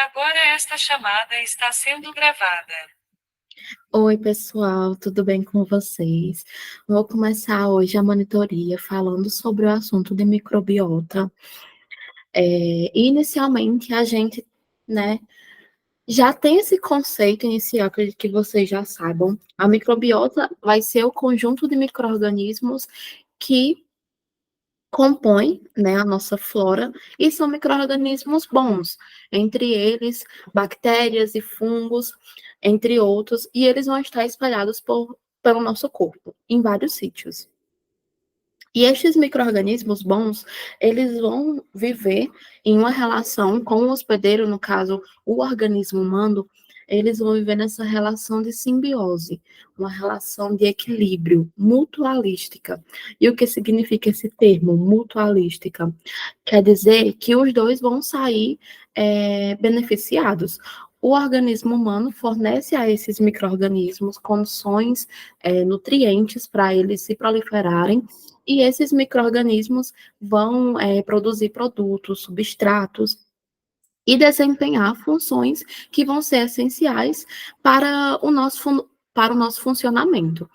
Agora esta chamada está sendo gravada. Oi, pessoal, tudo bem com vocês? Vou começar hoje a monitoria falando sobre o assunto de microbiota. Inicialmente, a gente, né, já tem esse conceito inicial, acredito que vocês já saibam. A microbiota vai ser o conjunto de micro-organismos que compõem, né, a nossa flora e são micro-organismos bons, entre eles bactérias e fungos, entre outros, e eles vão estar espalhados pelo nosso corpo, em vários sítios. E estes micro-organismos bons, eles vão viver em uma relação com o hospedeiro, no caso, o organismo humano, eles vão viver nessa relação de simbiose, uma relação de equilíbrio, mutualística. E o que significa esse termo, mutualística? Quer dizer que os dois vão sair beneficiados. O organismo humano fornece a esses micro-organismos condições, nutrientes para eles se proliferarem, e esses micro-organismos vão produzir produtos, substratos, e desempenhar funções que vão ser essenciais para o nosso funcionamento.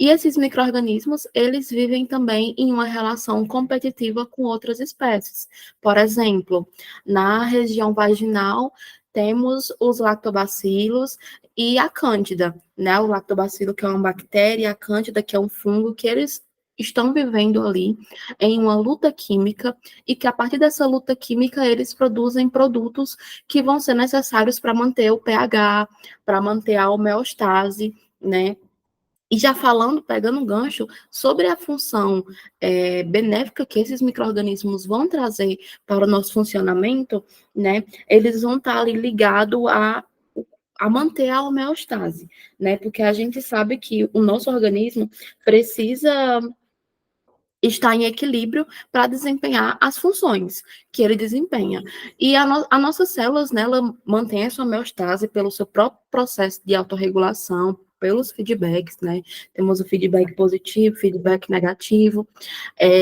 E esses micro-organismos, eles vivem também em uma relação competitiva com outras espécies. Por exemplo, na região vaginal, temos os lactobacilos e a cândida, né? O lactobacilo, que é uma bactéria, e a cândida, que é um fungo, que eles estão vivendo ali em uma luta química e que a partir dessa luta química eles produzem produtos que vão ser necessários para manter o pH, para manter a homeostase, né? E já falando, pegando um gancho sobre a função benéfica que esses micro-organismos vão trazer para o nosso funcionamento, né? Eles vão estar ali ligados a manter a homeostase, né? Porque a gente sabe que o nosso organismo precisa estar em equilíbrio para desempenhar as funções que ele desempenha. E as nossas células, né, ela mantém essa homeostase pelo seu próprio processo de autorregulação, pelos feedbacks, né? Temos o feedback positivo, feedback negativo,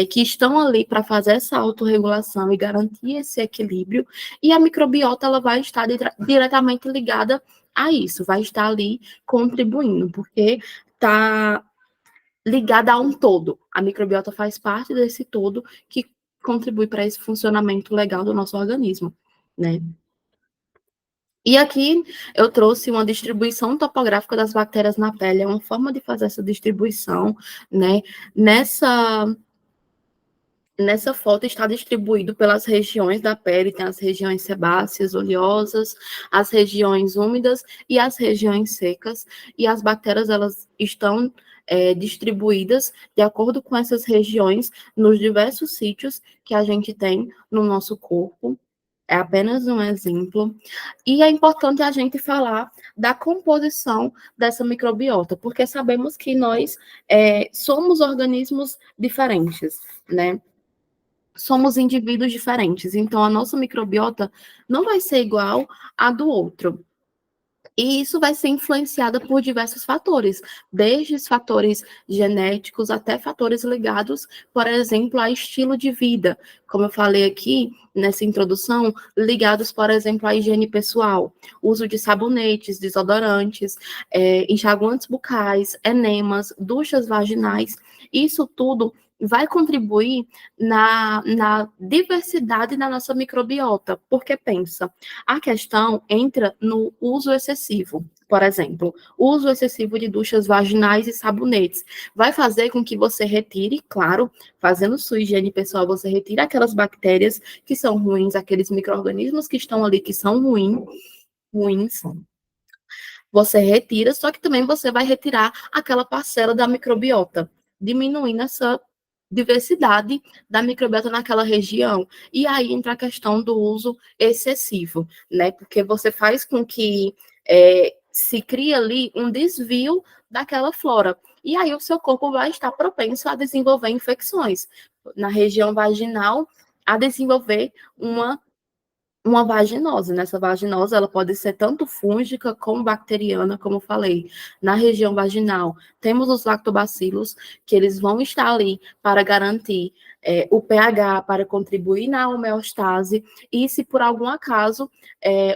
que estão ali para fazer essa autorregulação e garantir esse equilíbrio. E a microbiota ela vai estar diretamente ligada a isso, vai estar ali contribuindo, porque está ligada a um todo. A microbiota faz parte desse todo que contribui para esse funcionamento legal do nosso organismo, né? E aqui eu trouxe uma distribuição topográfica das bactérias na pele, é uma forma de fazer essa distribuição, né? Nessa foto está distribuído pelas regiões da pele, tem as regiões sebáceas, oleosas, as regiões úmidas e as regiões secas, e as bactérias elas estão distribuídas de acordo com essas regiões nos diversos sítios que a gente tem no nosso corpo. É apenas um exemplo. E é importante a gente falar da composição dessa microbiota, porque sabemos que nós somos organismos diferentes, né? Somos indivíduos diferentes, então a nossa microbiota não vai ser igual à do outro. E isso vai ser influenciada por diversos fatores, desde os fatores genéticos até fatores ligados, por exemplo, a estilo de vida, como eu falei aqui nessa introdução, ligados, por exemplo, à higiene pessoal, uso de sabonetes, desodorantes, enxaguantes bucais, enemas, duchas vaginais, isso tudo vai contribuir na diversidade da nossa microbiota, porque pensa, a questão entra no uso excessivo. Por exemplo, o uso excessivo de duchas vaginais e sabonetes vai fazer com que você retire, claro, fazendo sua higiene pessoal, você retira aquelas bactérias que são ruins, aqueles micro-organismos que estão ali que são ruins, você retira, só que também você vai retirar aquela parcela da microbiota, diminuindo essa diversidade da microbiota naquela região. E aí entra a questão do uso excessivo, né? Porque você faz com que se crie ali um desvio daquela flora. E aí o seu corpo vai estar propenso a desenvolver infecções na região vaginal, a desenvolver uma uma vaginose. Nessa vaginose, ela pode ser tanto fúngica como bacteriana, como eu falei. Na região vaginal, temos os lactobacilos, que eles vão estar ali para garantir o pH, para contribuir na homeostase, e se por algum acaso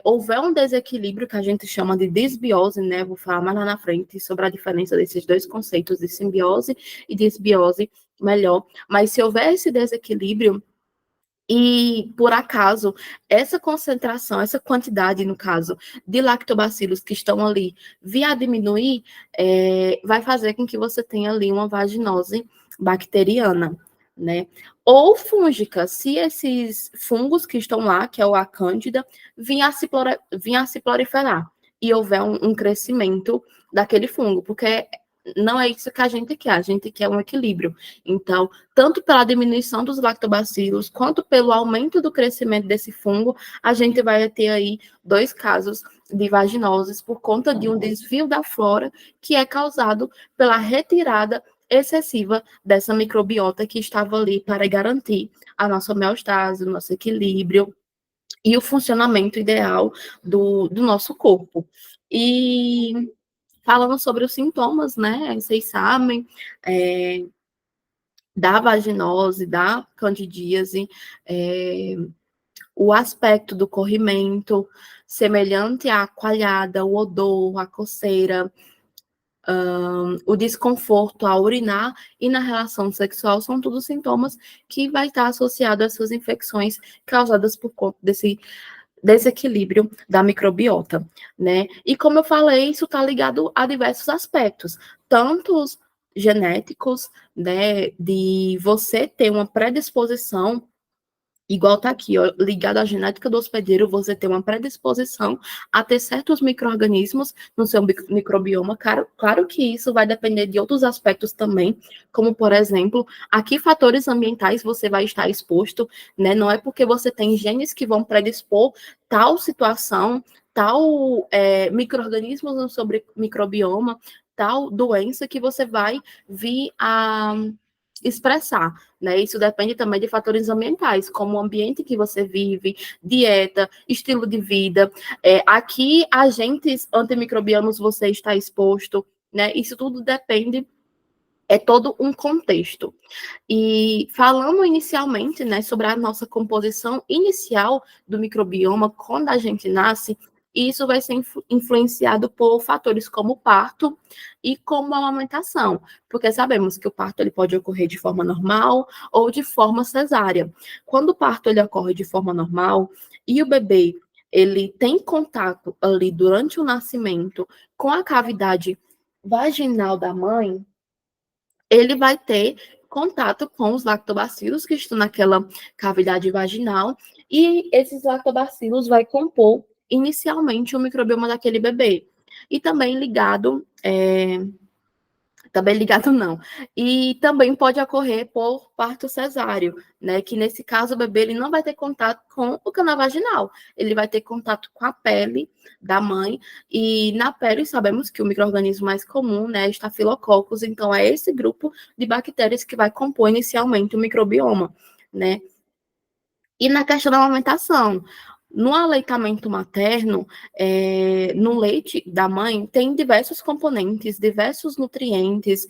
houver um desequilíbrio, que a gente chama de disbiose, né? Vou falar mais lá na frente sobre a diferença desses dois conceitos, de simbiose e disbiose, melhor. Mas se houver esse desequilíbrio, e, por acaso, essa concentração, essa quantidade, no caso, de lactobacilos que estão ali, vier a diminuir, vai fazer com que você tenha ali uma vaginose bacteriana, né? Ou fúngica, se esses fungos que estão lá, que é o A. candida, vinha a se proliferar e houver um crescimento daquele fungo, porque não é isso que a gente quer um equilíbrio. Então, tanto pela diminuição dos lactobacilos, quanto pelo aumento do crescimento desse fungo, a gente vai ter aí 2 casos de vaginoses por conta de um desvio da flora que é causado pela retirada excessiva dessa microbiota que estava ali para garantir a nossa homeostase, o nosso equilíbrio e o funcionamento ideal do nosso corpo. E falando sobre os sintomas, né? Vocês sabem, da vaginose, da candidíase, o aspecto do corrimento, semelhante à coalhada, o odor, a coceira, o desconforto ao urinar e na relação sexual, são todos sintomas que vai estar associado a essas infecções causadas por conta desse desequilíbrio da microbiota, né? E como eu falei, isso está ligado a diversos aspectos, tanto os genéticos, né, de você ter uma predisposição, igual tá aqui, ó, ligado à genética do hospedeiro, você tem uma predisposição a ter certos micro-organismos no seu microbioma. Claro que isso vai depender de outros aspectos também, como, por exemplo, a que fatores ambientais você vai estar exposto, né? Não é porque você tem genes que vão predispor tal situação, tal micro-organismos no seu microbioma, tal doença que você vai vir a expressar, né? Isso depende também de fatores ambientais, como o ambiente que você vive, dieta, estilo de vida, a que agentes antimicrobianos você está exposto, né? Isso tudo depende, é todo um contexto. E falando inicialmente, né, sobre a nossa composição inicial do microbioma quando a gente nasce, isso vai ser influenciado por fatores como o parto e como a amamentação, porque sabemos que o parto ele pode ocorrer de forma normal ou de forma cesárea. Quando o parto ele ocorre de forma normal e o bebê ele tem contato ali durante o nascimento com a cavidade vaginal da mãe, ele vai ter contato com os lactobacilos que estão naquela cavidade vaginal e esses lactobacilos vai compor inicialmente o microbioma daquele bebê. E também ligado não. E também pode ocorrer por parto cesáreo, né? Que nesse caso o bebê ele não vai ter contato com o canal vaginal, ele vai ter contato com a pele da mãe, e na pele sabemos que o micro-organismo mais comum, né, é Staphylococcus, então é esse grupo de bactérias que vai compor inicialmente o microbioma, né? E na questão da amamentação, no aleitamento materno, no leite da mãe, tem diversos componentes, diversos nutrientes,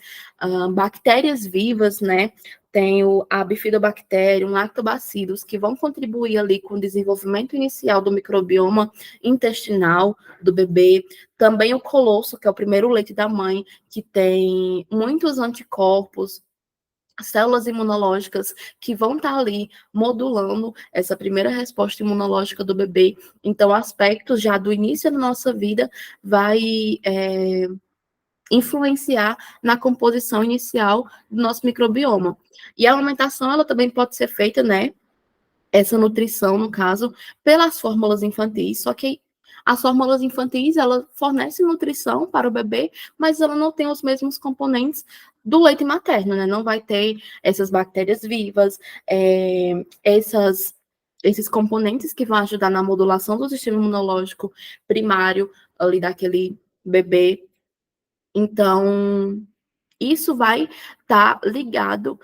bactérias vivas, né? Tem a bifidobacterium, lactobacillus, que vão contribuir ali com o desenvolvimento inicial do microbioma intestinal do bebê. Também o colosso, que é o primeiro leite da mãe, que tem muitos anticorpos, células imunológicas que vão estar ali modulando essa primeira resposta imunológica do bebê. Então, aspectos já do início da nossa vida vai influenciar na composição inicial do nosso microbioma. E a alimentação, ela também pode ser feita, né? Essa nutrição, no caso, pelas fórmulas infantis, só que as fórmulas infantis, ela fornece nutrição para o bebê, mas ela não tem os mesmos componentes do leite materno, né? Não vai ter essas bactérias vivas, esses componentes que vão ajudar na modulação do sistema imunológico primário ali daquele bebê. Então, isso vai estar ligado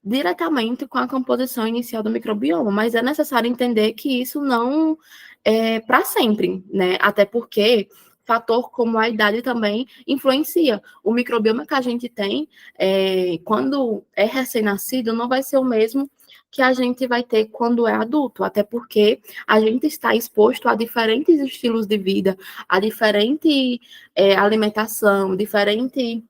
diretamente com a composição inicial do microbioma, mas é necessário entender que isso não é para sempre, né? Até porque fator como a idade também influencia. O microbioma que a gente tem, quando é recém-nascido, não vai ser o mesmo que a gente vai ter quando é adulto, até porque a gente está exposto a diferentes estilos de vida, a diferente alimentação, diferente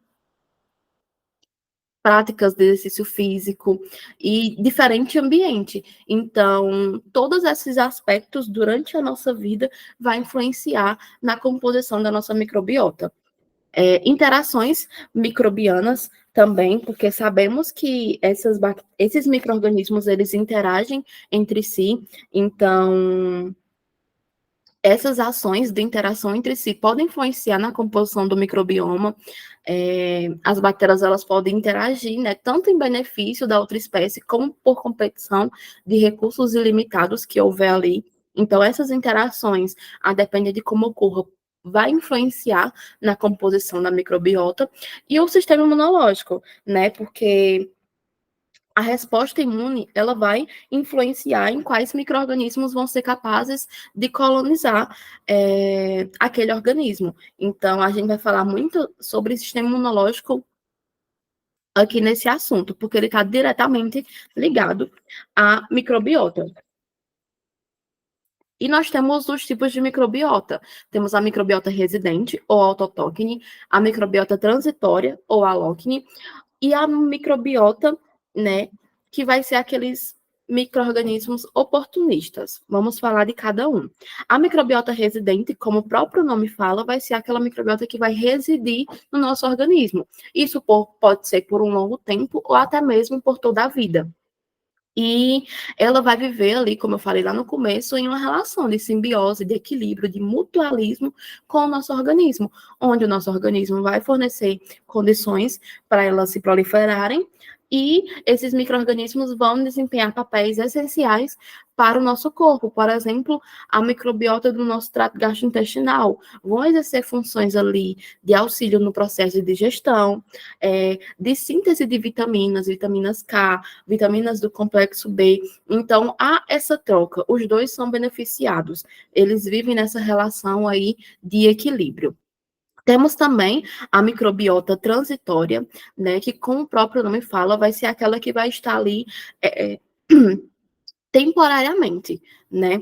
práticas de exercício físico e diferente ambiente. Então, todos esses aspectos durante a nossa vida vai influenciar na composição da nossa microbiota. Interações microbianas também, porque sabemos que esses micro-organismos, eles interagem entre si, então essas ações de interação entre si podem influenciar na composição do microbioma. As bactérias, elas podem interagir, né, tanto em benefício da outra espécie, como por competição de recursos ilimitados que houver ali. Então, essas interações, a depender de como ocorra, vai influenciar na composição da microbiota e o sistema imunológico, né, porque a resposta imune, ela vai influenciar em quais micro-organismos vão ser capazes de colonizar aquele organismo. Então, a gente vai falar muito sobre o sistema imunológico aqui nesse assunto, porque ele está diretamente ligado à microbiota. E nós temos os tipos de microbiota. Temos a microbiota residente, ou autóctone, a microbiota transitória, ou alóctone, e a microbiota, né, que vai ser aqueles micro-organismos oportunistas. Vamos falar de cada um. A microbiota residente, como o próprio nome fala, vai ser aquela microbiota que vai residir no nosso organismo. Isso pode ser por um longo tempo ou até mesmo por toda a vida. E ela vai viver ali, como eu falei lá no começo, em uma relação de simbiose, de equilíbrio, de mutualismo com o nosso organismo, onde o nosso organismo vai fornecer condições para elas se proliferarem e esses micro-organismos vão desempenhar papéis essenciais para o nosso corpo. Por exemplo, a microbiota do nosso trato gastrointestinal vão exercer funções ali de auxílio no processo de digestão, de síntese de vitaminas, vitaminas K, vitaminas do complexo B. Então, há essa troca. Os dois são beneficiados. Eles vivem nessa relação aí de equilíbrio. Temos também a microbiota transitória, né, que, como o próprio nome fala, vai ser aquela que vai estar ali temporariamente, né?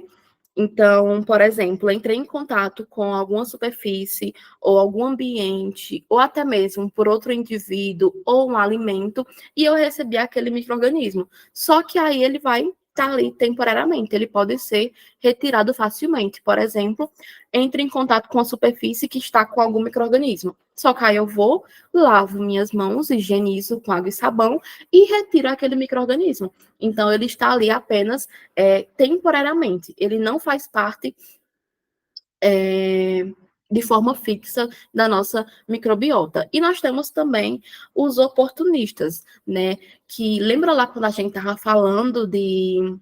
Então, por exemplo, entrei em contato com alguma superfície ou algum ambiente, ou até mesmo por outro indivíduo ou um alimento, e eu recebi aquele micro-organismo. Só que aí ele vai estar ali temporariamente, ele pode ser retirado facilmente. Por exemplo, entre em contato com a superfície que está com algum micro-organismo. Só que aí eu vou, lavo minhas mãos, higienizo com água e sabão e retiro aquele micro-organismo. Então, ele está ali apenas temporariamente. Ele não faz parte de forma fixa da nossa microbiota. E nós temos também os oportunistas, né? Que lembra lá quando a gente estava falando de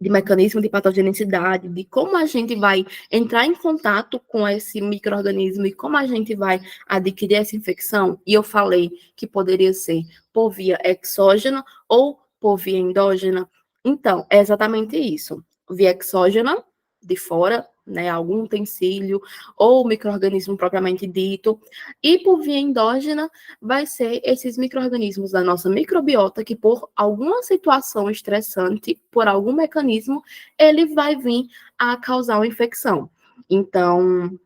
mecanismo de patogenicidade, de como a gente vai entrar em contato com esse micro-organismo e como a gente vai adquirir essa infecção, e eu falei que poderia ser por via exógena ou por via endógena. Então, é exatamente isso. Via exógena, de fora, né, algum utensílio, ou micro-organismo propriamente dito, e por via endógena, vai ser esses micro-organismos da nossa microbiota que, por alguma situação estressante, por algum mecanismo, ele vai vir a causar uma infecção. Então,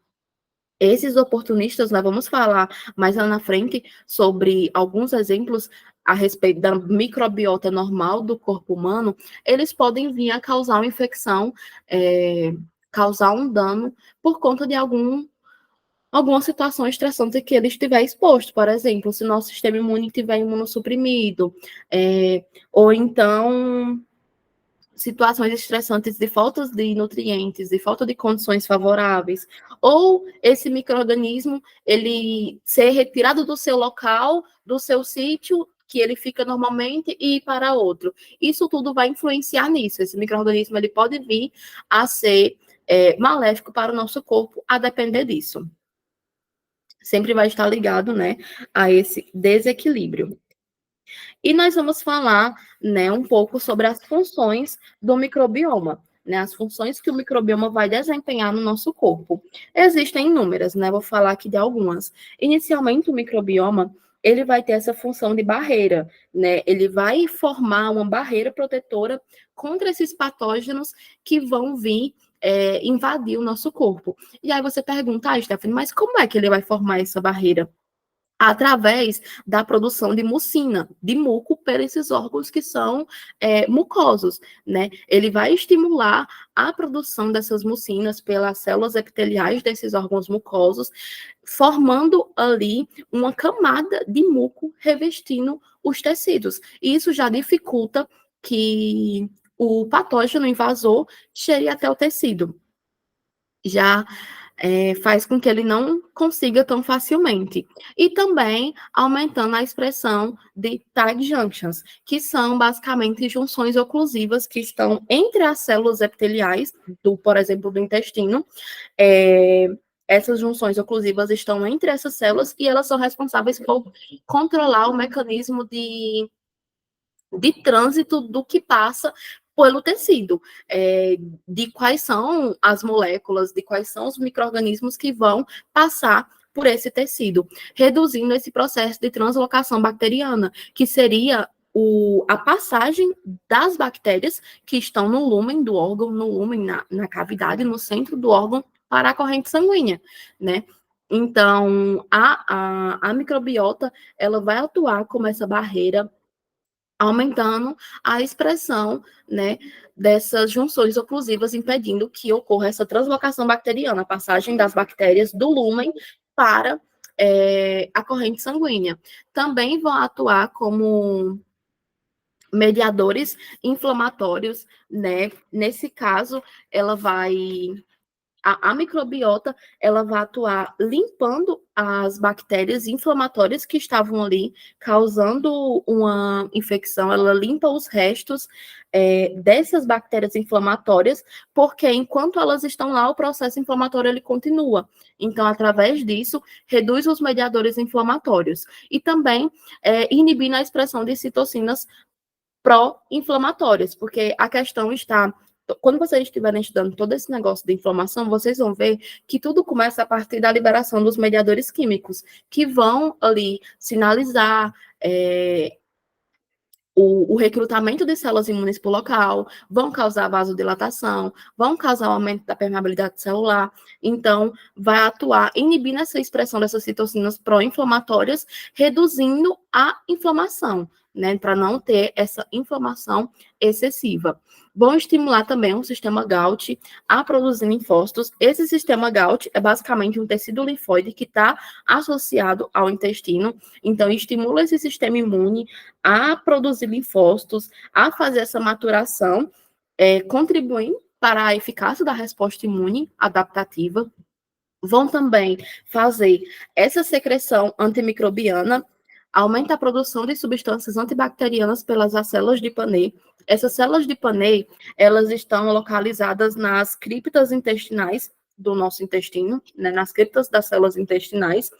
esses oportunistas, nós vamos falar mais lá na frente sobre alguns exemplos a respeito da microbiota normal do corpo humano, eles podem vir a causar uma infecção, causar um dano por conta de alguma situação estressante que ele estiver exposto. Por exemplo, se nosso sistema imune estiver imunossuprimido, ou então situações estressantes de falta de nutrientes, de falta de condições favoráveis, ou esse micro-organismo ele ser retirado do seu local, do seu sítio, que ele fica normalmente, e ir para outro. Isso tudo vai influenciar nisso. Esse micro-organismo ele pode vir a ser maléfico para o nosso corpo, a depender disso. Sempre vai estar ligado, né, a esse desequilíbrio. E nós vamos falar, né, um pouco sobre as funções do microbioma, né, as funções que o microbioma vai desempenhar no nosso corpo. Existem inúmeras, né, vou falar aqui de algumas. Inicialmente, o microbioma, ele vai ter essa função de barreira, né, ele vai formar uma barreira protetora contra esses patógenos que vão vir invadir o nosso corpo. E aí você pergunta, Stephanie, mas como é que ele vai formar essa barreira? Através da produção de mucina, de muco, pelos esses órgãos que são mucosos, né? Ele vai estimular a produção dessas mucinas pelas células epiteliais desses órgãos mucosos, formando ali uma camada de muco revestindo os tecidos. E isso já dificulta que o patógeno invasor chegue até o tecido. Já faz com que ele não consiga tão facilmente. E também aumentando a expressão de tight junctions, que são basicamente junções oclusivas que estão entre as células epiteliais, por exemplo, do intestino. Essas junções oclusivas estão entre essas células e elas são responsáveis por controlar o mecanismo de trânsito do que passa pelo tecido, de quais são as moléculas, de quais são os micro-organismos que vão passar por esse tecido, reduzindo esse processo de translocação bacteriana, que seria a passagem das bactérias que estão no lúmen do órgão, no lúmen, na cavidade, no centro do órgão, para a corrente sanguínea, né? Então, a microbiota, ela vai atuar como essa barreira aumentando a expressão, né, dessas junções oclusivas, impedindo que ocorra essa translocação bacteriana, a passagem das bactérias do lúmen para a corrente sanguínea. Também vão atuar como mediadores inflamatórios, né? Nesse caso, ela vai a microbiota, ela vai atuar limpando as bactérias inflamatórias que estavam ali, causando uma infecção, ela limpa os restos dessas bactérias inflamatórias, porque enquanto elas estão lá, o processo inflamatório ele continua. Então, através disso, reduz os mediadores inflamatórios. E também inibindo a expressão de citocinas pró-inflamatórias, porque a questão está quando vocês estiverem estudando todo esse negócio de inflamação, vocês vão ver que tudo começa a partir da liberação dos mediadores químicos, que vão ali sinalizar o recrutamento de células imunes para o local, vão causar vasodilatação, vão causar o aumento da permeabilidade celular. Então, vai atuar inibindo essa expressão dessas citocinas pró-inflamatórias, reduzindo a inflamação, né, para não ter essa inflamação excessiva. Vão estimular também o sistema Gout a produzir linfócitos. Esse sistema Gout é basicamente um tecido linfóide que está associado ao intestino, então estimula esse sistema imune a produzir linfócitos, a fazer essa maturação, contribuindo para a eficácia da resposta imune adaptativa. Vão também fazer essa secreção antimicrobiana, aumenta a produção de substâncias antibacterianas pelas células de Panay. Essas células de Panay, elas estão localizadas nas criptas intestinais do nosso intestino, né, nas criptas das células intestinais,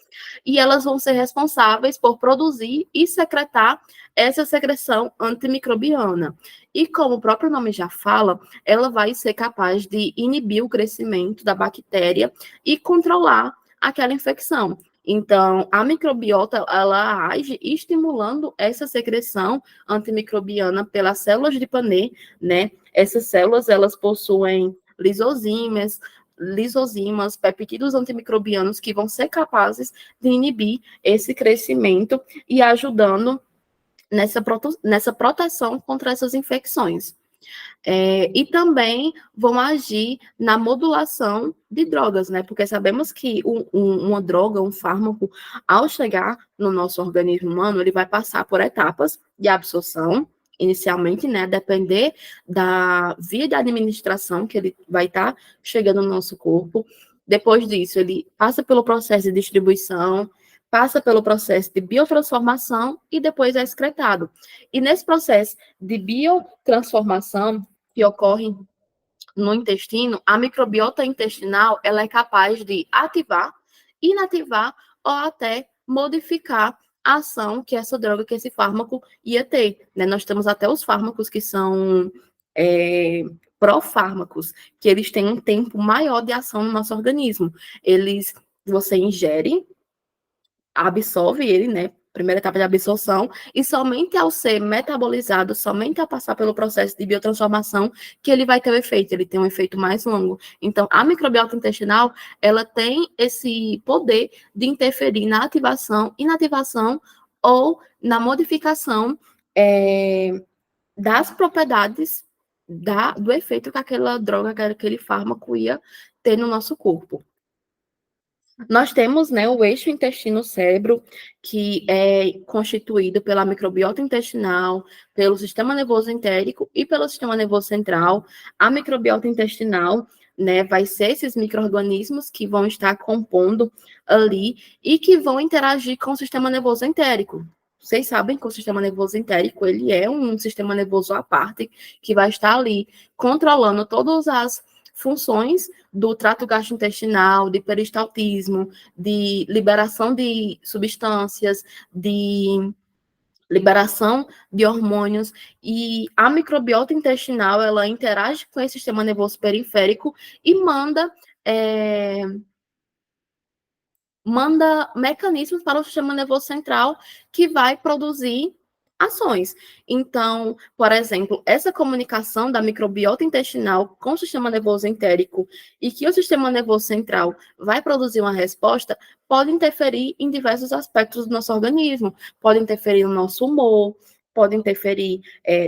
e elas vão ser responsáveis por produzir e secretar essa secreção antimicrobiana. E como o próprio nome já fala, ela vai ser capaz de inibir o crescimento da bactéria e controlar aquela infecção. Então, a microbiota, ela age estimulando essa secreção antimicrobiana pelas células de Panay, né? Essas células, elas possuem lisozimas, peptídeos antimicrobianos que vão ser capazes de inibir esse crescimento e ajudando nessa proteção contra essas infecções. E também vão agir na modulação de drogas, né? Porque sabemos que uma droga, um fármaco, ao chegar no nosso organismo humano, ele vai passar por etapas de absorção, inicialmente, né? Depender da via de administração que ele vai estar chegando no nosso corpo. Depois disso, ele passa pelo processo de distribuição, passa pelo processo de biotransformação e depois é excretado. E nesse processo de biotransformação que ocorre no intestino, a microbiota intestinal ela é capaz de ativar, inativar ou até modificar a ação que essa droga, que esse fármaco ia ter, né? Nós temos até os fármacos que são profármacos, que eles têm um tempo maior de ação no nosso organismo. Você ingere, absorve ele, né? Primeira etapa de absorção, e somente ao ser metabolizado, somente ao passar pelo processo de biotransformação, que ele vai ter o efeito, ele tem um efeito mais longo. Então, a microbiota intestinal, ela tem esse poder de interferir na ativação, inativação ou na modificação das propriedades do efeito que aquela droga, que aquele fármaco ia ter no nosso corpo. Nós temos, né, o eixo intestino-cérebro, que é constituído pela microbiota intestinal, pelo sistema nervoso entérico e pelo sistema nervoso central. A microbiota intestinal, né, vai ser esses micro-organismos que vão estar compondo ali e que vão interagir com o sistema nervoso entérico. Vocês sabem que o sistema nervoso entérico, ele é um sistema nervoso à parte, que vai estar ali controlando todas as funções do trato gastrointestinal, de peristaltismo, de liberação de substâncias, de liberação de hormônios, e a microbiota intestinal, ela interage com esse sistema nervoso periférico e manda mecanismos para o sistema nervoso central que vai produzir ações. Então, por exemplo, essa comunicação da microbiota intestinal com o sistema nervoso entérico e que o sistema nervoso central vai produzir uma resposta, pode interferir em diversos aspectos do nosso organismo, pode interferir no nosso humor, pode interferir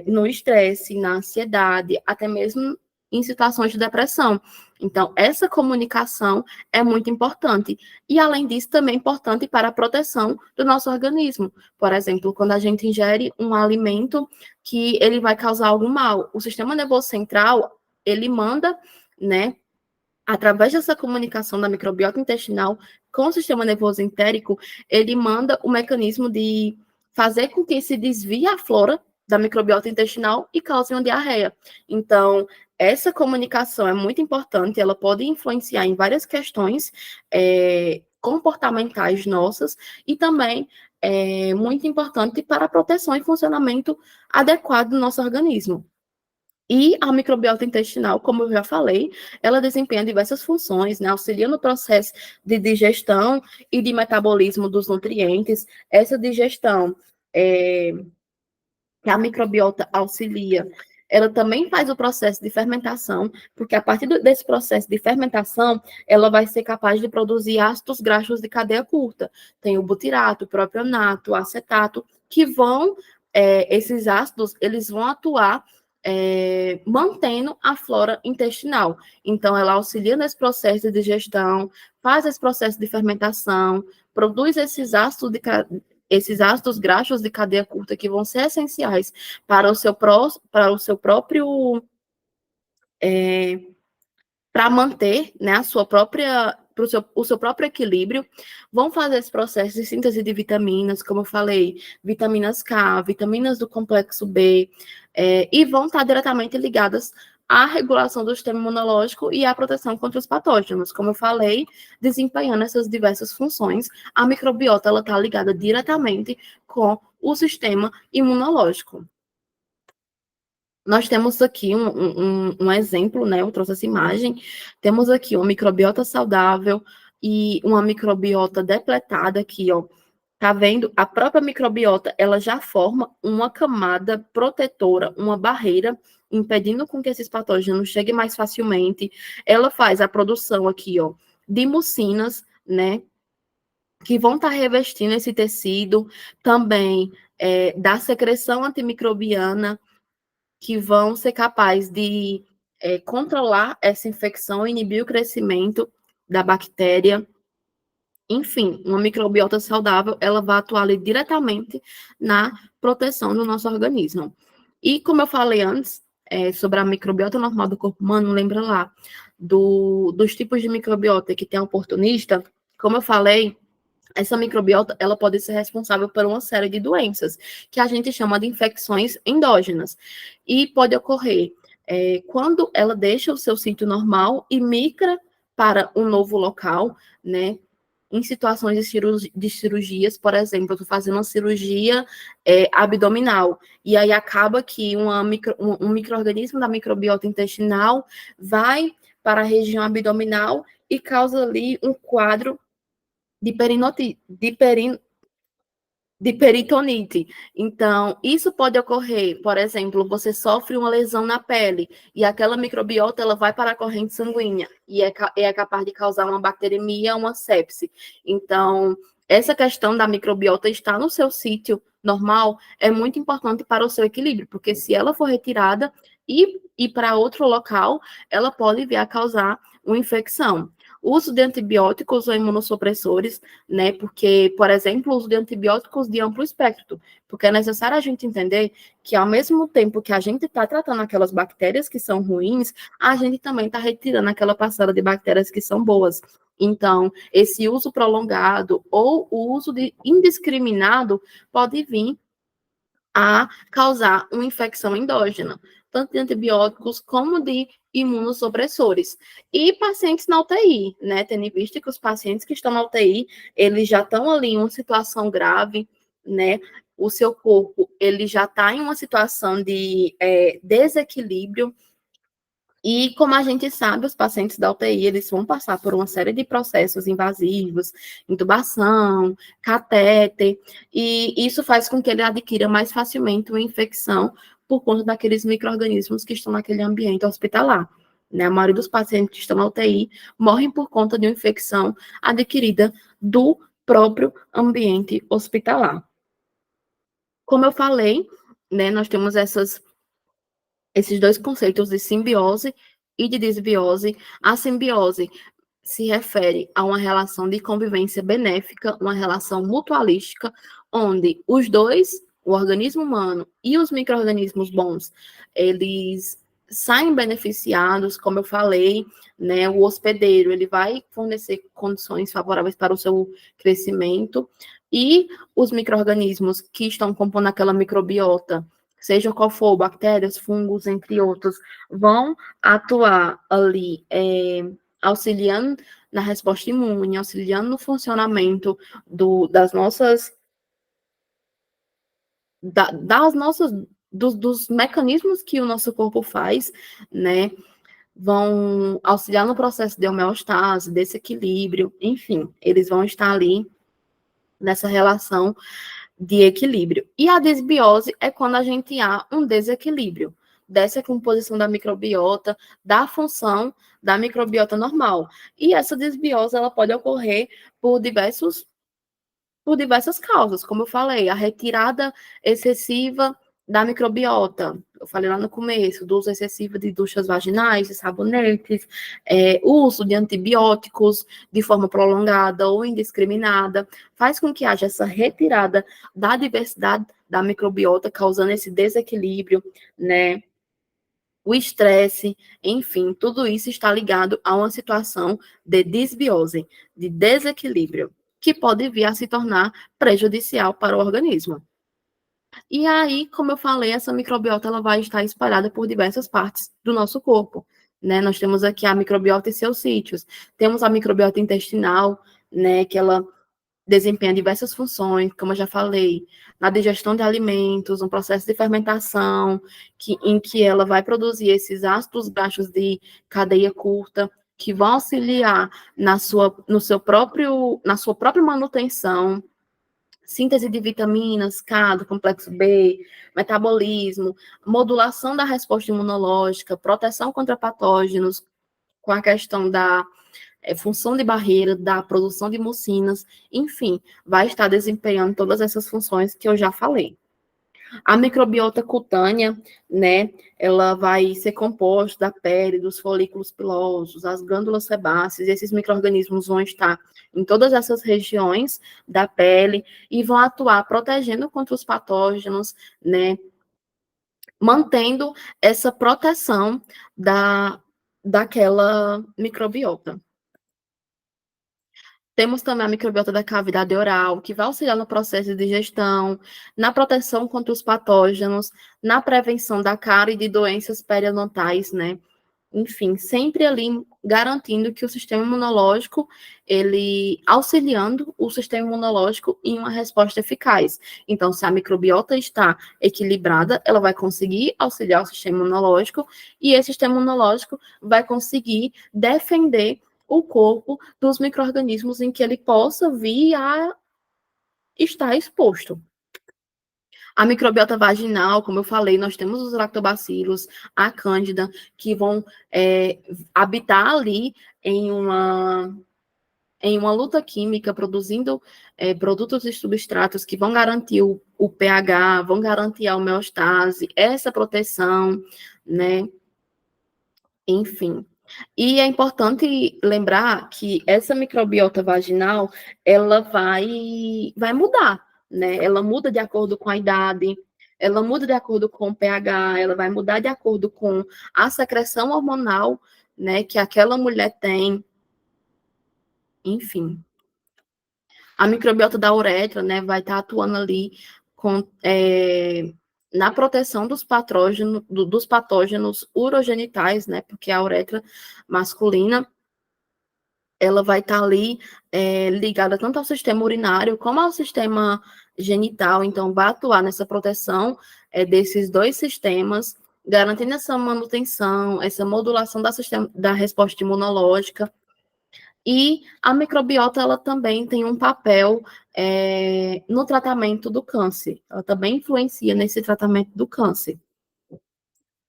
no estresse, na ansiedade, até mesmo em situações de depressão. Então, essa comunicação é muito importante. E, além disso, também é importante para a proteção do nosso organismo. Por exemplo, quando a gente ingere um alimento que ele vai causar algum mal, o sistema nervoso central, ele manda, né, através dessa comunicação da microbiota intestinal com o sistema nervoso entérico, ele manda o mecanismo de fazer com que se desvie a flora da microbiota intestinal e cause uma diarreia. Então, essa comunicação é muito importante, ela pode influenciar em várias questões comportamentais nossas e também é muito importante para a proteção e funcionamento adequado do nosso organismo. E a microbiota intestinal, como eu já falei, ela desempenha diversas funções, né? Auxilia no processo de digestão e de metabolismo dos nutrientes. Essa digestão que a microbiota auxilia, ela também faz o processo de fermentação, porque a partir desse processo de fermentação, ela vai ser capaz de produzir ácidos graxos de cadeia curta. Tem o butirato, o propionato, o acetato, que esses ácidos, eles vão atuar mantendo a flora intestinal. Então, ela auxilia nesse processo de digestão, faz esse processo de fermentação, produz esses ácidos graxos de cadeia curta que vão ser essenciais para o seu próprio para manter, né, o seu próprio equilíbrio, vão fazer esse processo de síntese de vitaminas, como eu falei, vitaminas K, vitaminas do complexo B, e vão estar diretamente ligadas à regulação do sistema imunológico e à proteção contra os patógenos. Como eu falei, desempenhando essas diversas funções, a microbiota está ligada diretamente com o sistema imunológico. Nós temos aqui um exemplo, né? Eu trouxe essa imagem. Temos aqui uma microbiota saudável e uma microbiota depletada aqui, ó. Tá vendo? A própria microbiota, ela já forma uma camada protetora, uma barreira, impedindo com que esses patógenos cheguem mais facilmente. Ela faz a produção aqui, ó, de mucinas, né? Que vão estar revestindo esse tecido, também da secreção antimicrobiana, que vão ser capazes de controlar essa infecção, inibir o crescimento da bactéria. Enfim, uma microbiota saudável, ela vai atuar ali diretamente na proteção do nosso organismo. E como eu falei antes, sobre a microbiota normal do corpo humano, lembra lá dos tipos de microbiota que tem a oportunista, como eu falei, essa microbiota, ela pode ser responsável por uma série de doenças, que a gente chama de infecções endógenas. E pode ocorrer quando ela deixa o seu sítio normal e migra para um novo local, né? em situações de cirurgias, por exemplo, eu estou fazendo uma cirurgia abdominal, e aí acaba que um micro-organismo da microbiota intestinal vai para a região abdominal e causa ali um quadro de peritonite. Então, isso pode ocorrer, por exemplo, você sofre uma lesão na pele e aquela microbiota ela vai para a corrente sanguínea e é capaz de causar uma bacteremia, uma sepse. Então, essa questão da microbiota estar no seu sítio normal é muito importante para o seu equilíbrio, porque se ela for retirada e ir para outro local, ela pode vir a causar uma infecção. O uso de antibióticos ou imunossupressores, né? Porque, por exemplo, o uso de antibióticos de amplo espectro, porque é necessário a gente entender que, ao mesmo tempo que a gente está tratando aquelas bactérias que são ruins, a gente também está retirando aquela parcela de bactérias que são boas. Então, esse uso prolongado ou o uso indiscriminado pode vir a causar uma infecção endógena, tanto de antibióticos como de imunossupressores. E pacientes na UTI, né? Tendo em vista que os pacientes que estão na UTI, eles já estão ali em uma situação grave, né? O seu corpo, ele já está em uma situação de desequilíbrio. E, como a gente sabe, os pacientes da UTI, eles vão passar por uma série de processos invasivos, intubação, catéter, e isso faz com que ele adquira mais facilmente uma infecção por conta daqueles micro-organismos que estão naquele ambiente hospitalar. Né? A maioria dos pacientes que estão na UTI morrem por conta de uma infecção adquirida do próprio ambiente hospitalar. Como eu falei, né, nós temos esses dois conceitos de simbiose e de desbiose. A simbiose se refere a uma relação de convivência benéfica, uma relação mutualística, onde os dois, o organismo humano e os micro-organismos bons, eles saem beneficiados, como eu falei, né? O hospedeiro, ele vai fornecer condições favoráveis para o seu crescimento, e os micro-organismos que estão compondo aquela microbiota, seja qual for, bactérias, fungos, entre outros, vão atuar ali auxiliando na resposta imune, auxiliando no funcionamento das nossas, dos mecanismos que o nosso corpo faz, né? Vão auxiliar no processo de homeostase, desse equilíbrio, enfim, eles vão estar ali nessa relação de equilíbrio. E a desbiose é quando a gente há um desequilíbrio dessa composição da microbiota, da função da microbiota normal. E essa desbiose ela pode ocorrer por diversas causas, como eu falei, a retirada excessiva da microbiota. Eu falei lá no começo, do uso excessivo de duchas vaginais, de sabonetes, uso de antibióticos de forma prolongada ou indiscriminada, faz com que haja essa retirada da diversidade da microbiota, causando esse desequilíbrio, né? O estresse, enfim, tudo isso está ligado a uma situação de desbiose, de desequilíbrio, que pode vir a se tornar prejudicial para o organismo. E aí, como eu falei, essa microbiota ela vai estar espalhada por diversas partes do nosso corpo, né? Nós temos aqui a microbiota e seus sítios. Temos a microbiota intestinal, né, que ela desempenha diversas funções, como eu já falei, na digestão de alimentos, um processo de fermentação, em que ela vai produzir esses ácidos graxos de cadeia curta, que vão auxiliar na sua própria manutenção, síntese de vitaminas, K, do complexo B, metabolismo, modulação da resposta imunológica, proteção contra patógenos, com a questão da função de barreira, da produção de mucinas, enfim, vai estar desempenhando todas essas funções que eu já falei. A microbiota cutânea, né, ela vai ser composta da pele, dos folículos pilosos, as glândulas sebáceas, e esses micro-organismos vão estar em todas essas regiões da pele e vão atuar protegendo contra os patógenos, né, mantendo essa proteção daquela microbiota. Temos também a microbiota da cavidade oral, que vai auxiliar no processo de digestão, na proteção contra os patógenos, na prevenção da cárie e de doenças periodontais, né? enfim, sempre ali garantindo que o sistema imunológico, ele auxiliando o sistema imunológico em uma resposta eficaz. Então, se a microbiota está equilibrada, ela vai conseguir auxiliar o sistema imunológico e esse sistema imunológico vai conseguir defender o corpo dos micro-organismos em que ele possa vir a estar exposto. A microbiota vaginal, como eu falei, nós temos os lactobacilos, a cândida, que vão habitar ali em uma, em uma luta química, produzindo produtos e substratos que vão garantir o pH, vão garantir a homeostase, essa proteção, né? Enfim. E é importante lembrar que essa microbiota vaginal, ela vai mudar, né? Ela muda de acordo com a idade, ela muda de acordo com o pH, ela vai mudar de acordo com a secreção hormonal, né, que aquela mulher tem, enfim. A microbiota da uretra, né, vai estar atuando ali com, na proteção dos patógenos urogenitais, né, porque a uretra masculina, ela vai estar ali ligada tanto ao sistema urinário como ao sistema genital, então vai atuar nessa proteção desses dois sistemas, garantindo essa manutenção, essa modulação da resposta imunológica. E a microbiota, ela também tem um papel no tratamento do câncer. Ela também influencia nesse tratamento do câncer.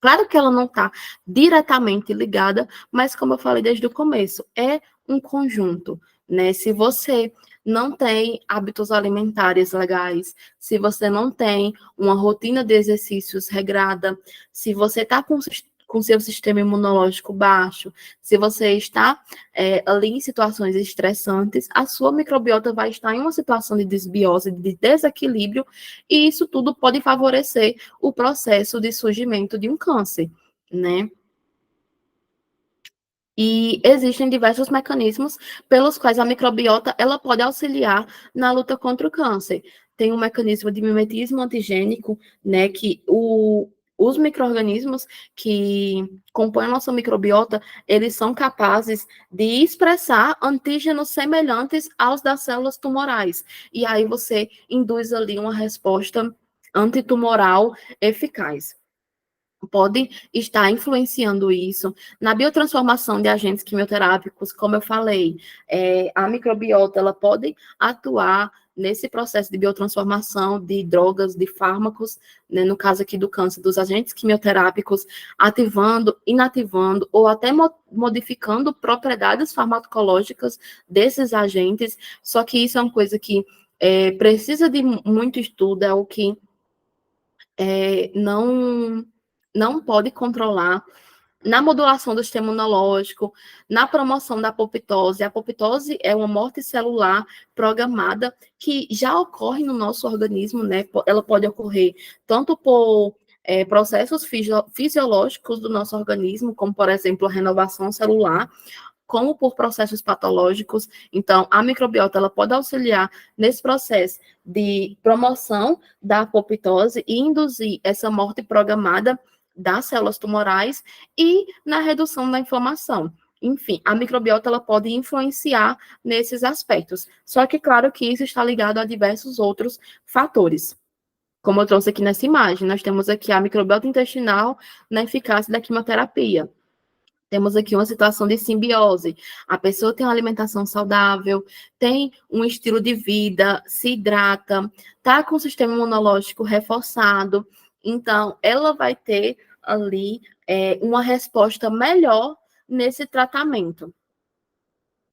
Claro que ela não está diretamente ligada, mas como eu falei desde o começo, é um conjunto, né? Se você não tem hábitos alimentares legais, se você não tem uma rotina de exercícios regrada, se você está com seu sistema imunológico baixo, se você está ali em situações estressantes, a sua microbiota vai estar em uma situação de desbiose, de desequilíbrio, e isso tudo pode favorecer o processo de surgimento de um câncer, né? E existem diversos mecanismos pelos quais a microbiota ela pode auxiliar na luta contra o câncer. Tem um mecanismo de mimetismo antigênico, né, que os micro-organismos que compõem a nossa microbiota, eles são capazes de expressar antígenos semelhantes aos das células tumorais. E aí você induz ali uma resposta antitumoral eficaz. Pode estar influenciando isso. Na biotransformação de agentes quimioterápicos, como eu falei, a microbiota ela pode atuar nesse processo de biotransformação de drogas, de fármacos, né, no caso aqui do câncer, dos agentes quimioterápicos, ativando, inativando ou até modificando propriedades farmacológicas desses agentes, só que isso é uma coisa que precisa de muito estudo, é o que não pode controlar na modulação do sistema imunológico, na promoção da apoptose. A apoptose é uma morte celular programada que já ocorre no nosso organismo, né? Ela pode ocorrer tanto por processos fisiológicos do nosso organismo, como, por exemplo, a renovação celular, como por processos patológicos. Então, a microbiota ela pode auxiliar nesse processo de promoção da apoptose e induzir essa morte programada das células tumorais e na redução da inflamação. Enfim, a microbiota ela pode influenciar nesses aspectos. Só que, claro, que isso está ligado a diversos outros fatores. Como eu trouxe aqui nessa imagem, nós temos aqui a microbiota intestinal na eficácia da quimioterapia. Temos aqui uma situação de simbiose. A pessoa tem uma alimentação saudável, tem um estilo de vida, se hidrata, está com o sistema imunológico reforçado. Então, ela vai ter ali uma resposta melhor nesse tratamento.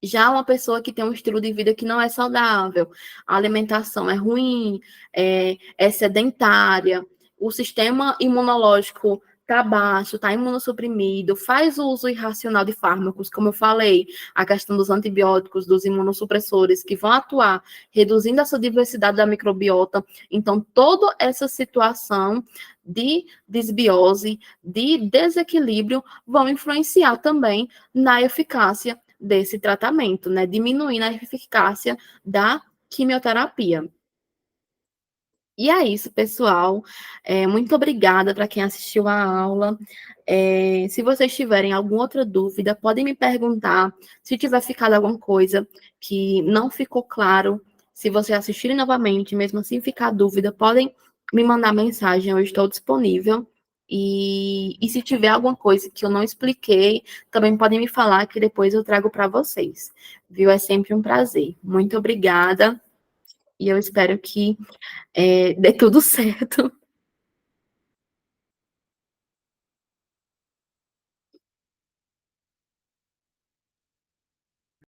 Já uma pessoa que tem um estilo de vida que não é saudável, a alimentação é ruim, é sedentária, o sistema imunológico está baixo, está imunossuprimido, faz o uso irracional de fármacos, como eu falei, a questão dos antibióticos, dos imunossupressores, que vão atuar reduzindo essa diversidade da microbiota. Então, toda essa situação de desbiose, de desequilíbrio, vão influenciar também na eficácia desse tratamento, né? Diminuindo a eficácia da quimioterapia. E é isso, pessoal. Muito obrigada para quem assistiu a aula. Se vocês tiverem alguma outra dúvida, podem me perguntar. Se tiver ficado alguma coisa que não ficou claro, se vocês assistirem novamente, mesmo assim ficar dúvida, podem me mandar mensagem, eu estou disponível. E se tiver alguma coisa que eu não expliquei, também podem me falar que depois eu trago para vocês. Viu? É sempre um prazer. Muito obrigada. E eu espero que dê tudo certo